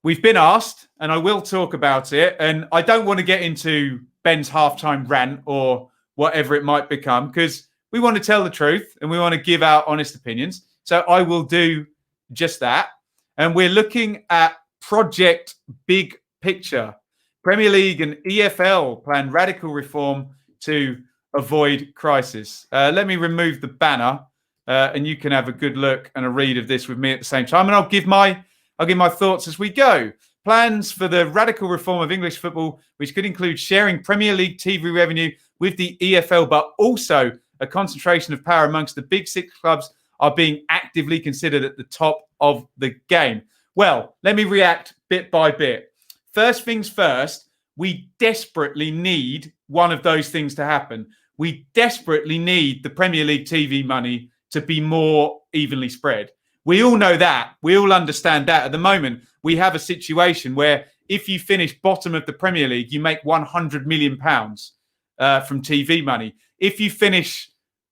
we've been asked, and I will talk about it. And I don't want to get into Ben's halftime rant or whatever it might become, because we want to tell the truth and we want to give our honest opinions. So I will do just that. And we're looking at Project Big Picture. Premier League and EFL plan radical reform to avoid crisis. Let me remove the banner, and you can have a good look and a read of this with me at the same time. And I'll give my thoughts as we go. Plans for the radical reform of English football, which could include sharing Premier League TV revenue with the EFL, but also a concentration of power amongst the big six clubs, are being actively considered at the top of the game. Well, let me react bit by bit. First things first, we desperately need one of those things to happen. We desperately need the Premier League TV money to be more evenly spread. We all know that. We all understand that. At the moment, we have a situation where if you finish bottom of the Premier League, you make £100 million from TV money. If you finish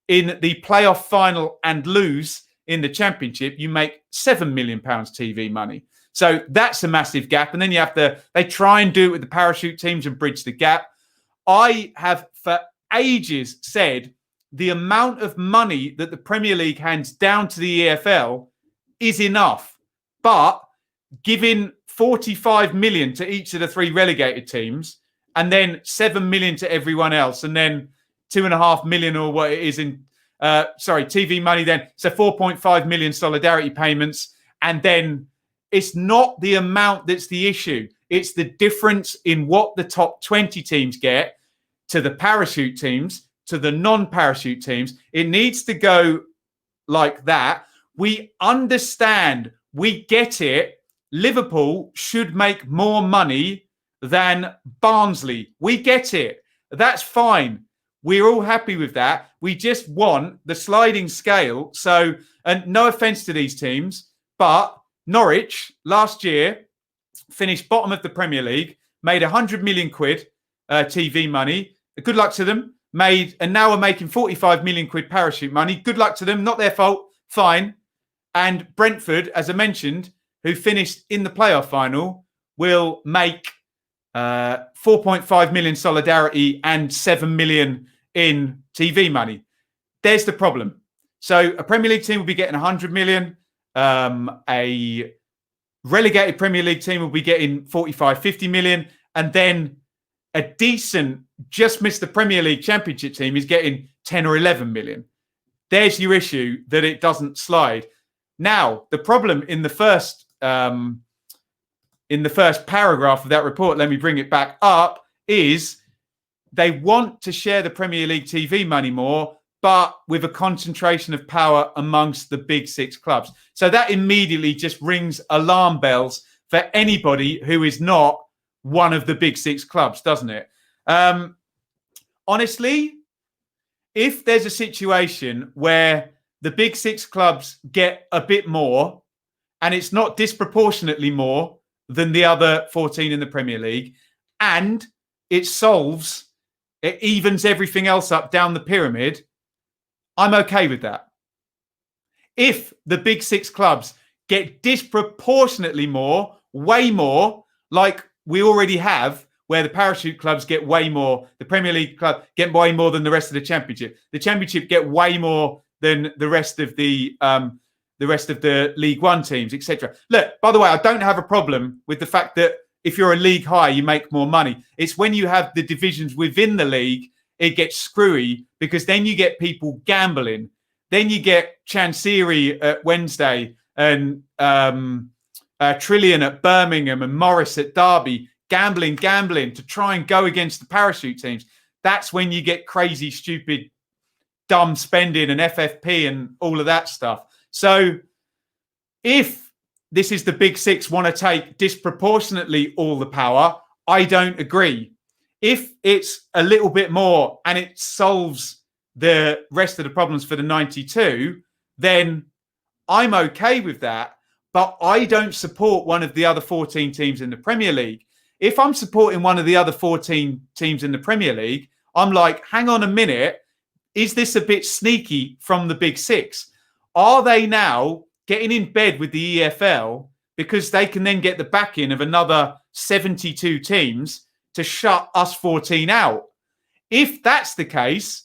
in the playoff final and lose in the Championship, you make £7 million TV money. So that's a massive gap. And then you have they try and do it with the parachute teams and bridge the gap. I have for ages said the amount of money that the Premier League hands down to the EFL is enough. But giving 45 million to each of the three relegated teams and then 7 million to everyone else and then 2.5 million or what it is in TV money then. So 4.5 million solidarity payments. And then it's not the amount that's the issue. It's the difference in what the top 20 teams get to the parachute teams, to the non-parachute teams. It needs to go like that. We understand. We get it. Liverpool should make more money than Barnsley. We get it. That's fine. We're all happy with that. We just want the sliding scale. So, and no offense to these teams, but Norwich last year finished bottom of the Premier League, made 100 million quid TV money. Good luck to them. And now we're making 45 million quid parachute money. Good luck to them. Not their fault. Fine. And Brentford, as I mentioned, who finished in the playoff final, will make 4.5 million solidarity and 7 million in TV money. There's the problem. So a Premier League team will be getting 100 million. A relegated Premier League team will be getting 45, 50 million. And then a decent, just missed the Premier League Championship team is getting 10 or 11 million. There's your issue, that it doesn't slide. Now, the problem in the first paragraph of that report, let me bring it back up, is they want to share the Premier League TV money more, but with a concentration of power amongst the big six clubs. So that immediately just rings alarm bells for anybody who is not one of the big six clubs, doesn't it? Honestly, if there's a situation where the big six clubs get a bit more and it's not disproportionately more than the other 14 in the Premier League, and it evens everything else up down the pyramid, I'm okay with that. If the big six clubs get disproportionately more, way more, like we already have, where the parachute clubs get way more, the Premier League club get way more than the rest of the Championship. The Championship get way more than the rest of the League One teams, etc. Look, by the way, I don't have a problem with the fact that if you're a league high, you make more money. It's when you have the divisions within the league, it gets screwy, because then you get people gambling. Then you get Chancery at Wednesday and Trillion at Birmingham and Morris at Derby gambling to try and go against the parachute teams. That's when you get crazy, stupid, dumb spending and FFP and all of that stuff. So if this is the big six want to take disproportionately all the power, I don't agree. If it's a little bit more and it solves the rest of the problems for the 92, then I'm okay with that. But I don't support one of the other 14 teams in the Premier League. If I'm supporting one of the other 14 teams in the Premier League, I'm like, hang on a minute. Is this a bit sneaky from the big six? Are they now getting in bed with the EFL because they can then get the backing of another 72 teams to shut us 14 out. If that's the case,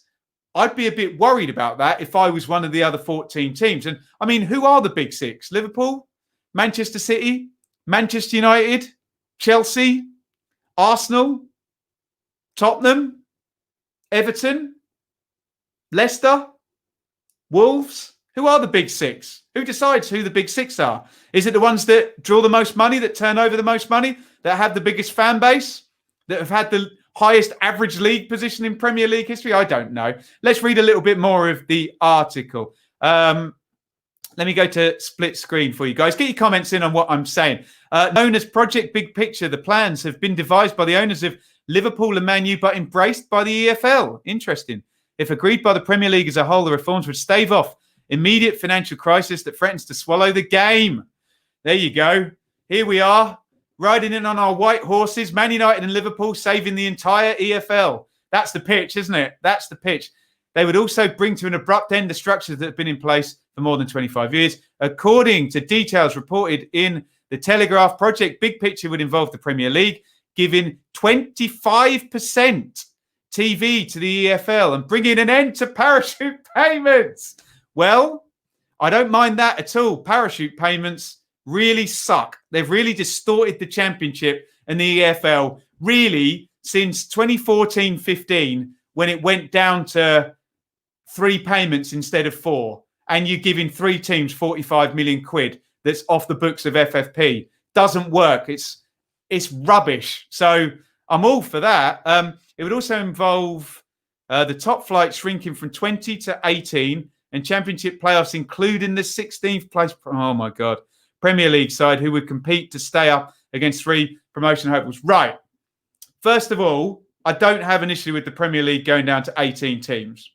I'd be a bit worried about that if I was one of the other 14 teams. And I mean, who are the big six? Liverpool, Manchester City, Manchester United, Chelsea, Arsenal, Tottenham, Everton, Leicester, Wolves. Who are the big six? Who decides who the big six are? Is it the ones that draw the most money, that turn over the most money, that have the biggest fan base, that have had the highest average league position in Premier League history? I don't know. Let's read a little bit more of the article. Let me go to split screen for you guys. Get your comments in on what I'm saying. Known as Project Big Picture, the plans have been devised by the owners of Liverpool and Man U, but embraced by the EFL. Interesting. If agreed by the Premier League as a whole, the reforms would stave off immediate financial crisis that threatens to swallow the game. There you go. Here we are, riding in on our white horses, Man United and Liverpool saving the entire EFL. That's the pitch, isn't it? That's the pitch. They would also bring to an abrupt end the structures that have been in place for more than 25 years. According to details reported in the Telegraph, Project Big Picture would involve the Premier League, giving 25% TV to the EFL and bringing an end to parachute payments. Well, I don't mind that at all. Parachute payments really suck. They've really distorted the Championship and the EFL really since 2014-15 when it went down to 3 payments instead of 4. And you're giving 3 teams 45 million quid that's off the books of FFP. Doesn't work. It's rubbish. So I'm all for that. It would also involve the top flight shrinking from 20 to 18 and Championship playoffs, including the 16th place. Oh, my God. Premier League side who would compete to stay up against 3 promotion hopefuls. Right. First of all, I don't have an issue with the Premier League going down to 18 teams.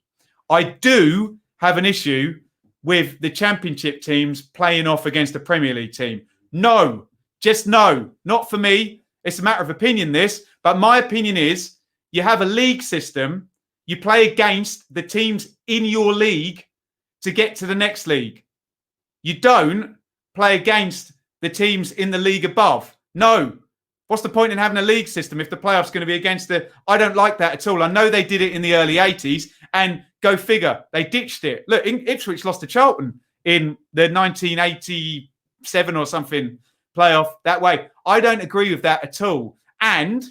I do have an issue with the Championship teams playing off against the Premier League team. No, just no. Not for me. It's a matter of opinion, this. But my opinion is you have a league system. You play against the teams in your league to get to the next league. You don't play against the teams in the league above. No. What's the point in having a league system if the playoff's going to be against the... I don't like that at all. I know they did it in the early 80s and go figure, they ditched it. Look, Ipswich lost to Charlton in the 1987 or something playoff that way. I don't agree with that at all. And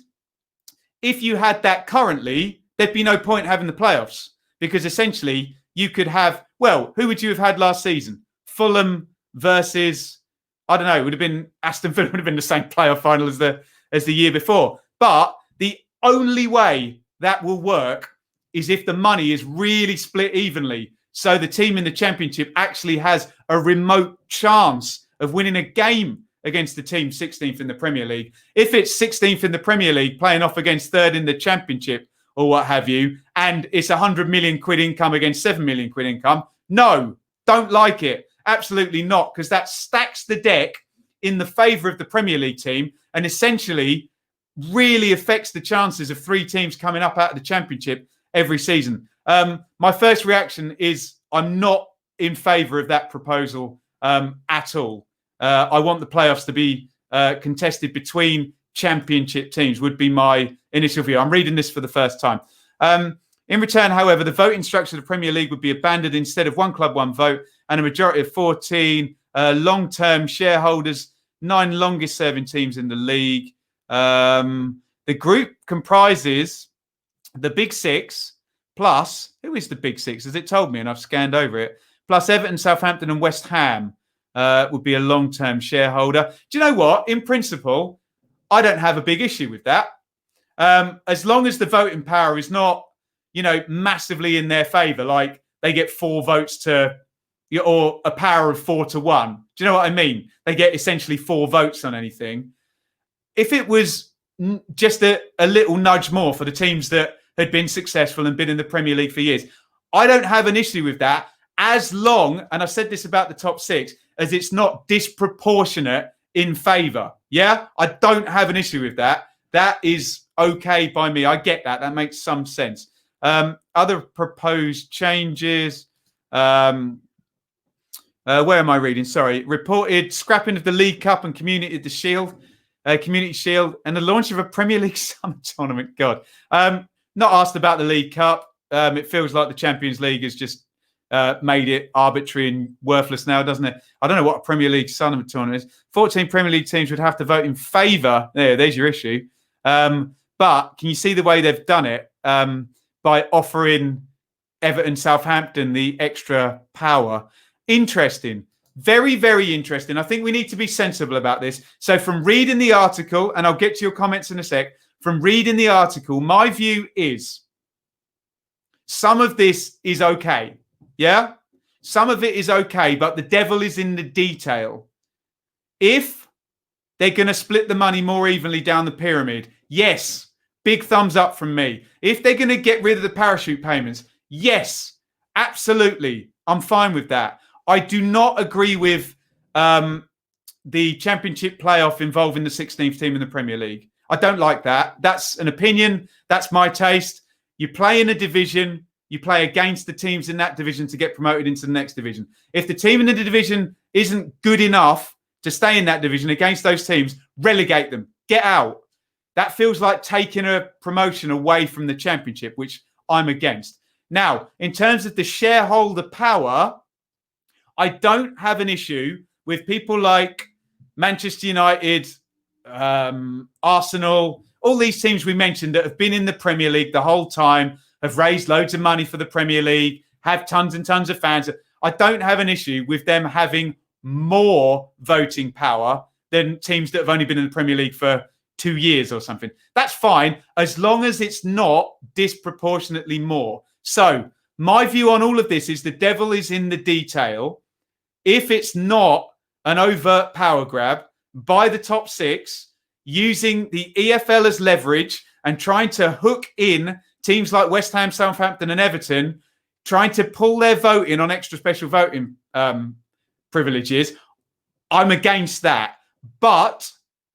if you had that currently, there'd be no point having the playoffs because essentially you could have... Well, who would you have had last season? Fulham versus... I don't know, it would have been Aston Villa would have been the same playoff final as the year before. But the only way that will work is if the money is really split evenly. So the team in the Championship actually has a remote chance of winning a game against the team 16th in the Premier League. If it's 16th in the Premier League playing off against 3rd in the Championship or what have you, and it's 100 million quid income against 7 million quid income, no, don't like it. Absolutely not, because that stacks the deck in the favour of the Premier League team and essentially really affects the chances of 3 teams coming up out of the Championship every season. My first reaction is I'm not in favour of that proposal at all. I want the playoffs to be contested between Championship teams would be my initial view. I'm reading this for the first time. In return, however, the voting structure of the Premier League would be abandoned instead of 1 club, 1 vote, and a majority of 14 long-term shareholders, 9 longest-serving teams in the league. The group comprises the Big Six plus, who is the Big Six? As it told me, and I've scanned over it, plus Everton, Southampton and West Ham would be a long-term shareholder. Do you know what? In principle, I don't have a big issue with that. As long as the voting power is not, massively in their favour, like they get 4 votes to, or a power of 4 to 1. Do you know what I mean? They get essentially 4 votes on anything. If it was just a little nudge more for the teams that had been successful and been in the Premier League for years, I don't have an issue with that as long, and I said this about the top 6, as it's not disproportionate in favour. Yeah? I don't have an issue with that. That is okay by me. I get that. That makes some sense. Other proposed changes. Where am I reading? Sorry. Reported scrapping of the League Cup and Community Shield, and the launch of a Premier League Summer Tournament. God. Not asked about the League Cup. It feels like the Champions League has just made it arbitrary and worthless now, doesn't it? I don't know what a Premier League Summer Tournament is. 14 Premier League teams would have to vote in favour. There's your issue. But can you see the way they've done it by offering Everton, Southampton the extra power? Interesting. Very, very interesting. I think we need to be sensible about this. So from reading the article, and I'll get to your comments in a sec, from reading the article, my view is some of this is okay. Yeah? Some of it is okay, but the devil is in the detail. If they're going to split the money more evenly down the pyramid, yes, big thumbs up from me. If they're going to get rid of the parachute payments, yes, absolutely. I'm fine with that. I do not agree with the Championship playoff involving the 16th team in the Premier League. I don't like that. That's an opinion. That's my taste. You play in a division. You play against the teams in that division to get promoted into the next division. If the team in the division isn't good enough to stay in that division against those teams, relegate them. Get out. That feels like taking a promotion away from the Championship, which I'm against. Now, in terms of the shareholder power, I don't have an issue with people like Manchester United, Arsenal, all these teams we mentioned that have been in the Premier League the whole time, have raised loads of money for the Premier League, have tons and tons of fans. I don't have an issue with them having more voting power than teams that have only been in the Premier League for 2 years or something. That's fine, as long as it's not disproportionately more. So my view on all of this is the devil is in the detail. If it's not an overt power grab by the top six, using the EFL as leverage and trying to hook in teams like West Ham, Southampton and Everton, trying to pull their vote in on extra special voting privileges, I'm against that. But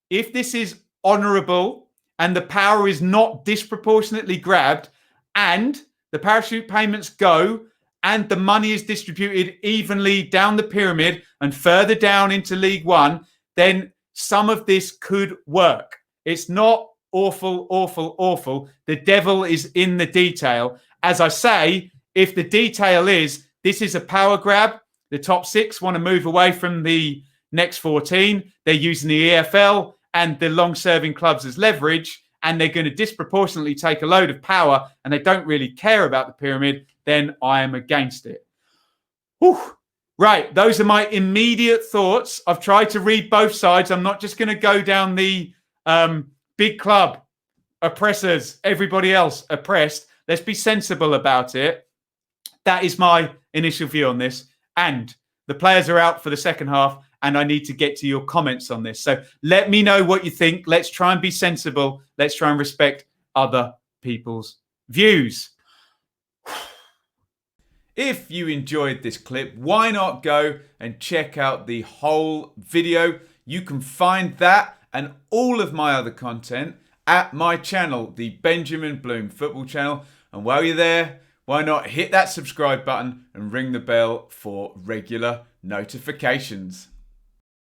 if this is honourable and the power is not disproportionately grabbed and the parachute payments go and the money is distributed evenly down the pyramid and further down into League One, then some of this could work. It's not awful, awful, awful. The devil is in the detail. As I say, if the detail is this is a power grab, the top six want to move away from the next 14. They're using the EFL and the long-serving clubs as leverage, and they're going to disproportionately take a load of power and they don't really care about the pyramid, then I am against it. Whew. Right, those are my immediate thoughts. I've tried to read both sides. I'm not just going to go down the big club, oppressors, everybody else oppressed. Let's be sensible about it. That is my initial view on this. And the players are out for the second half, and I need to get to your comments on this. So let me know what you think. Let's try and be sensible. Let's try and respect other people's views. If you enjoyed this clip, why not go and check out the whole video? You can find that and all of my other content at my channel, the Benjamin Bloom Football Channel. And while you're there, why not hit that subscribe button and ring the bell for regular notifications?